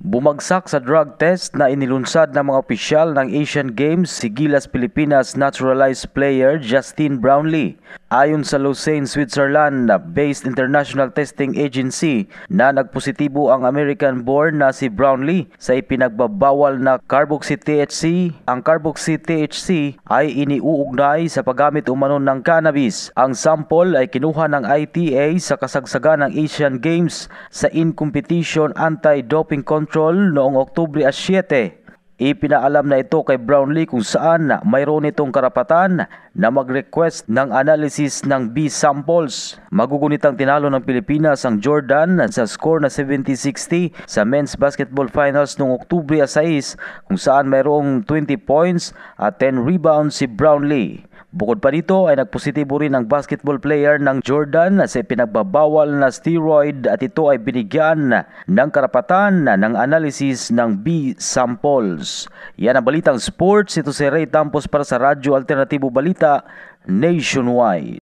Bumagsak sa drug test na inilunsad ng mga opisyal ng Asian Games si Gilas Pilipinas naturalized player Justine Brownlee. Ayon sa Lausanne, Switzerland-based International Testing Agency na nagpositibo ang American-born na si Brownlee sa ipinagbabawal na carboxy-THC. Ang carboxy-THC ay iniuugnay sa paggamit umano ng cannabis. Ang sample ay kinuha ng ITA sa kasagsagan ng Asian Games sa In-Competition Anti-Doping Control noong Oktubre 7. Ipinaalam na ito kay Brownlee kung saan mayroon itong karapatan na mag-request ng analysis ng B samples. Magugunitang tinalo ng Pilipinas ang Jordan sa score na 70-60 sa men's basketball finals noong Oktubre 6 kung saan mayroong 20 points at 10 rebounds si Brownlee. Bukod pa dito ay nagpositibo rin ang basketball player ng Jordan sa pinagbabawal na steroid at ito ay binigyan ng karapatan ng analysis ng B samples. Yan ang Balitang Sports. Ito si Ray Tampos para sa Radyo Alternatibo Balita Nationwide.